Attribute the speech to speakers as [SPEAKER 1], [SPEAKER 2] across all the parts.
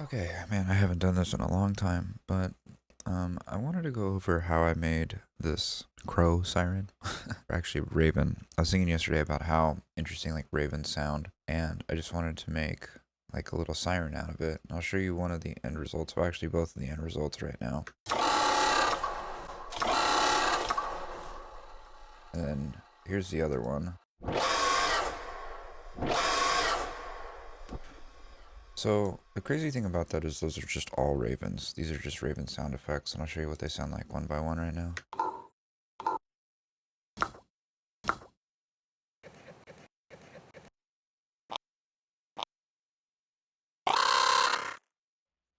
[SPEAKER 1] Okay, man, I haven't done this in a long time, but I wanted to go over how I made this crow siren, or actually raven. I was thinking yesterday about how interesting like ravens sound, and I just wanted to make like a little siren out of it. I'll show you one of the end results, well, actually both of the end results right now. And then here's the other one. So the crazy thing about that is those are just all ravens. These are just raven sound effects, and I'll show you what they sound like one by one right now.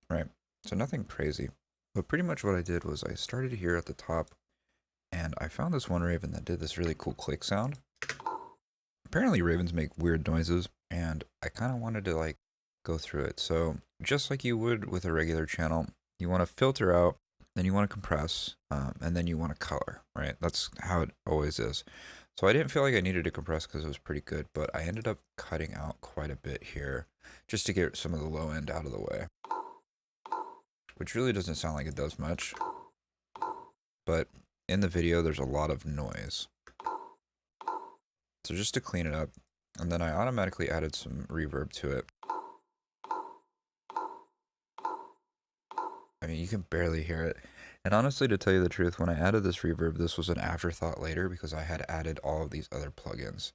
[SPEAKER 1] Right. So nothing crazy. But pretty much what I did was I started here at the top and I found this one raven that did this really cool click sound. Apparently ravens make weird noises and I kind of wanted to like go through it. So just like you would with a regular channel, you want to filter out, then you want to compress, and then you want to color, right? That's how it always is. So I didn't feel like I needed to compress because it was pretty good, but I ended up cutting out quite a bit here just to get some of the low end out of the way, which really doesn't sound like it does much, but in the video there's a lot of noise. So just to clean it up, and then I automatically added some reverb to it. I mean, you can barely hear it. And honestly, to tell you the truth, when I added this reverb, this was an afterthought later because I had added all of these other plugins.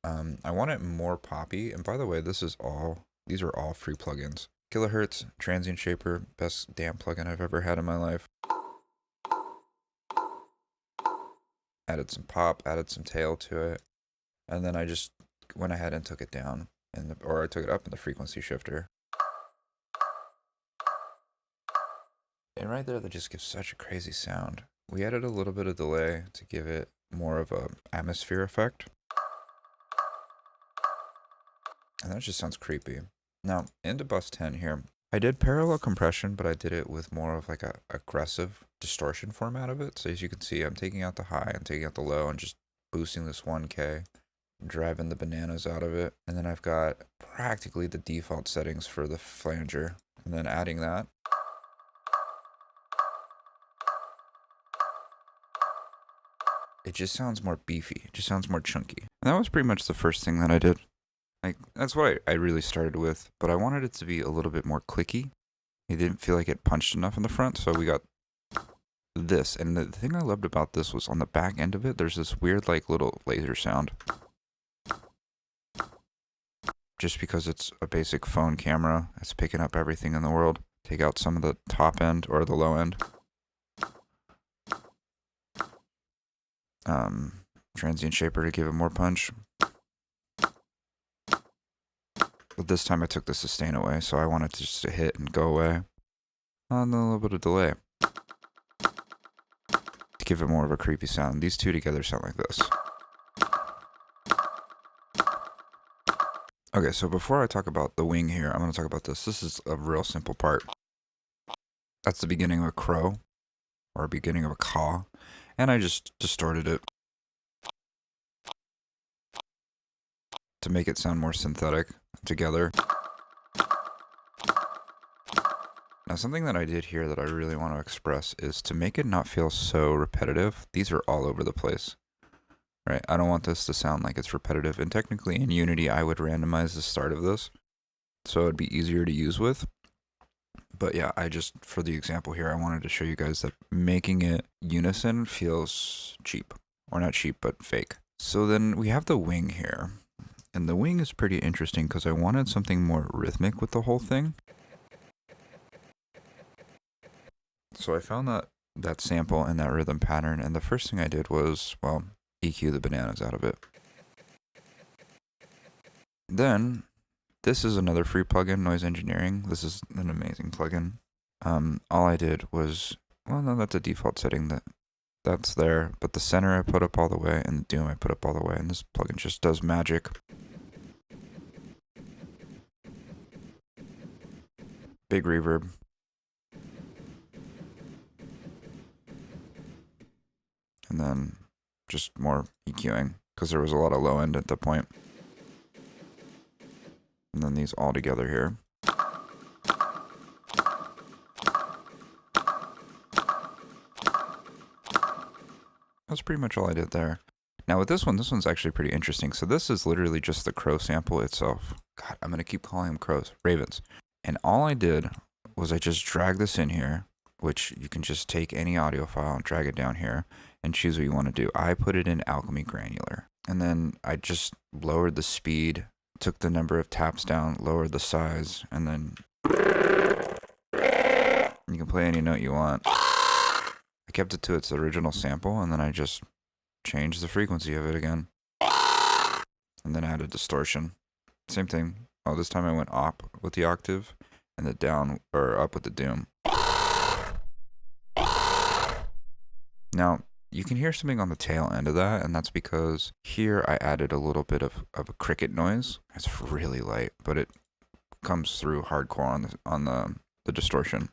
[SPEAKER 1] I want it more poppy, and by the way, these are all free plugins. Kilohertz, Transient Shaper, best damn plugin I've ever had in my life. Added some pop, added some tail to it, and then I just went ahead and took it down, or I took it up in the frequency shifter. And right there, that just gives such a crazy sound. We added a little bit of delay to give it more of a atmosphere effect. And that just sounds creepy. Now, into bus 10 here, I did parallel compression, but I did it with more of like a aggressive distortion format of it. So as you can see, I'm taking out the high, I'm taking out the low, and just boosting this 1K, driving the bananas out of it. And then I've got practically the default settings for the flanger, and then adding that. It just sounds more beefy. It just sounds more chunky. And that was pretty much the first thing that I did. Like, that's what I really started with, but I wanted it to be a little bit more clicky. It didn't feel like it punched enough in the front, so we got this. And the thing I loved about this was on the back end of it, there's this weird, like, little laser sound. Just because it's a basic phone camera, it's picking up everything in the world. Take out some of the top end or the low end. Transient Shaper to give it more punch. But this time I took the sustain away, so I wanted to just to hit and go away. And a little bit of delay to give it more of a creepy sound. These two together sound like this. Okay, so before I talk about the wing here, I'm going to talk about this. This is a real simple part. That's the beginning of a crow, or a beginning of a caw, and I just distorted it to make it sound more synthetic together. Now, something that I did here that I really want to express is to make it not feel so repetitive. These are all over the place, right? I don't want this to sound like it's repetitive. And technically in Unity, I would randomize the start of this so it'd be easier to use with. But yeah, for the example here, I wanted to show you guys that making it unison feels cheap. Or not cheap, but fake. So then we have the wing here. And the wing is pretty interesting because I wanted something more rhythmic with the whole thing. So I found that sample and that rhythm pattern, and the first thing I did was, well, EQ the bananas out of it. Then, this is another free plugin, Noise Engineering. This is an amazing plugin. All I did was, well, no, that's a default setting that's there, but the center I put up all the way, and the doom I put up all the way, and this plugin just does magic. Big reverb. And then just more EQing, because there was a lot of low end at the point. And then these all together here. that's pretty much all I did there. Now with this one's actually pretty interesting. So this is literally just the crow sample itself. God, I'm going to keep calling them crows, ravens. And all I did was I just dragged this in here, which you can just take any audio file and drag it down here and choose what you want to do. I put it in Alchemy Granular. And then I just lowered the speed, took the number of taps down, lowered the size, and then you can play any note you want. I kept it to its original sample, and then I just changed the frequency of it again. And then added distortion. Same thing. Oh, this time I went up with the octave, and the down, or up with the doom. Now, you can hear something on the tail end of that, and that's because here I added a little bit of a cricket noise. It's really light, but it comes through hardcore on the distortion.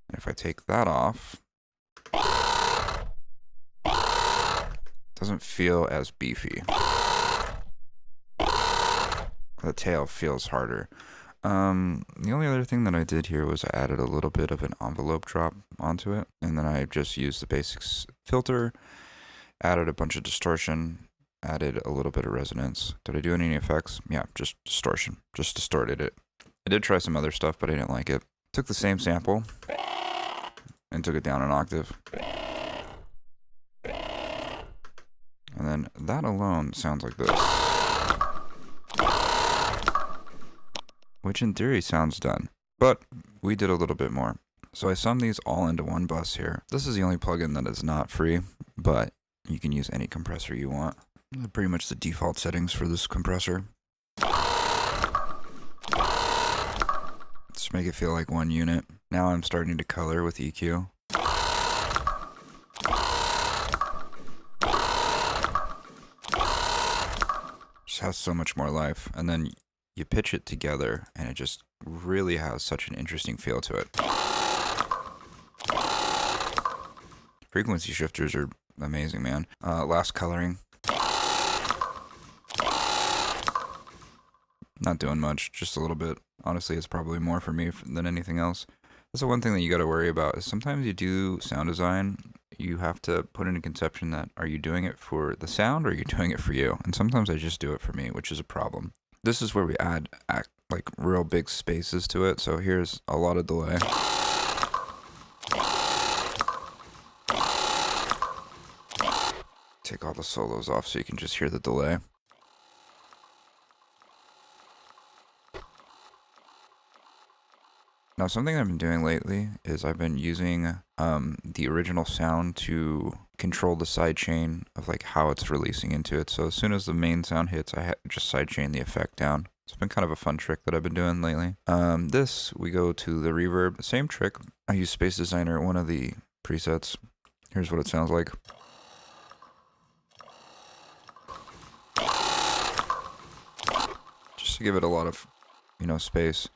[SPEAKER 1] And if I take that off, it doesn't feel as beefy. The tail feels harder. The only other thing that I did here was I added a little bit of an envelope drop onto it, and then I just used the basics filter, added a bunch of distortion, added a little bit of resonance. Did I do any effects? Yeah, just distortion. Just distorted it. I did try some other stuff, but I didn't like it. Took the same sample and took it down an octave. And then that alone sounds like this. Which in theory sounds done, but we did a little bit more. So I summed these all into one bus here. This is the only plugin that is not free, but you can use any compressor you want. Pretty much the default settings for this compressor. Just make it feel like one unit. Now I'm starting to color with EQ. Just has so much more life. And then you pitch it together, and it just really has such an interesting feel to it. Frequency shifters are amazing, man. Last coloring. Not doing much, just a little bit. Honestly, it's probably more for me than anything else. That's the one thing that you got to worry about is sometimes you do sound design, you have to put in a conception that are you doing it for the sound or are you doing it for you? And sometimes I just do it for me, which is a problem. This is where we add like real big spaces to it. So here's a lot of delay. Take all the solos off so you can just hear the delay. Now, something I've been doing lately is I've been using the original sound to control the sidechain of like how it's releasing into it. So as soon as the main sound hits, I just sidechain the effect down. It's been kind of a fun trick that I've been doing lately. We go to the reverb. Same trick. I use Space Designer, one of the presets. Here's what it sounds like. Just to give it a lot of, space.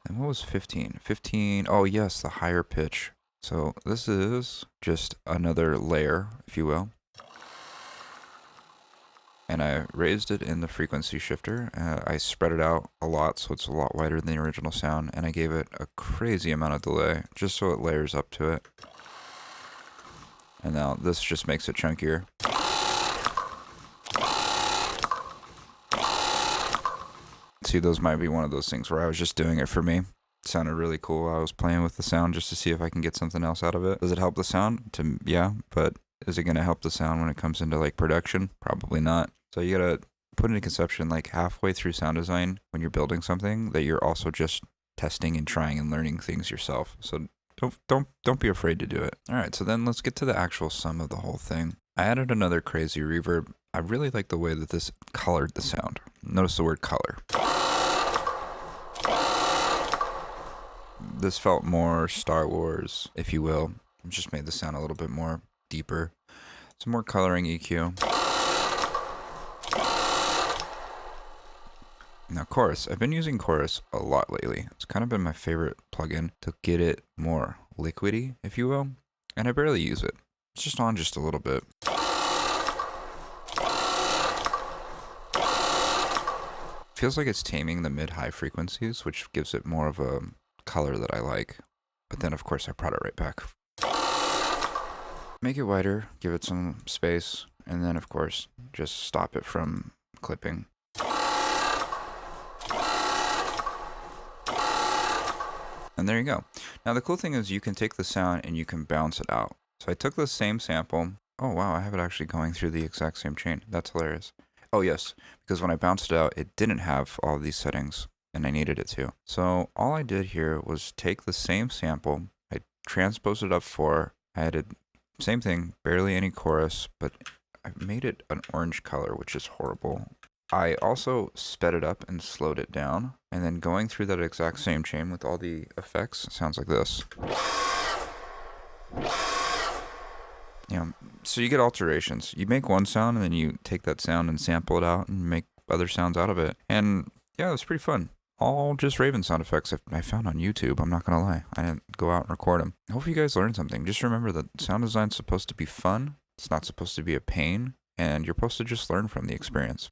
[SPEAKER 1] And what was 15? 15, oh yes, the higher pitch. So this is just another layer, if you will. And I raised it in the frequency shifter. I spread it out a lot, so it's a lot wider than the original sound. And I gave it a crazy amount of delay, just so it layers up to it. And now this just makes it chunkier. See, those might be one of those things where I was just doing it for me. It sounded really cool. I was playing with the sound just to see if I can get something else out of it. Does it help the sound? Yeah, but is it going to help the sound when it comes into like production? Probably not. So you got to put into conception like halfway through sound design when you're building something that you're also just testing and trying and learning things yourself. So don't be afraid to do it. All right, so then let's get to the actual sum of the whole thing. I added another crazy reverb. I really like the way that this colored the sound. Notice the word color. This felt more Star Wars, if you will. It just made the sound a little bit more deeper. Some more coloring EQ. Now chorus. I've been using chorus a lot lately. It's kind of been my favorite plugin to get it more liquidy, if you will. And I barely use it. It's just on just a little bit. Feels like it's taming the mid-high frequencies, which gives it more of a color that I like. But then, of course, I brought it right back. Make it wider, give it some space, and then, of course, just stop it from clipping. And there you go. Now, the cool thing is you can take the sound and you can bounce it out. So I took the same sample. Oh, wow, I have it actually going through the exact same chain. That's hilarious. Oh, yes, because when I bounced it out, it didn't have all of these settings, and I needed it to. So all I did here was take the same sample, I transposed it up 4, I added same thing, barely any chorus, but I made it an orange color, which is horrible. I also sped it up and slowed it down, and then going through that exact same chain with all the effects, it sounds like this. You know, so you get alterations. You make one sound, and then you take that sound and sample it out and make other sounds out of it. And yeah, it was pretty fun. All just Raven sound effects I found on YouTube. I'm not going to lie. I didn't go out and record them. I hope you guys learned something. Just remember that sound design's supposed to be fun. It's not supposed to be a pain. And you're supposed to just learn from the experience.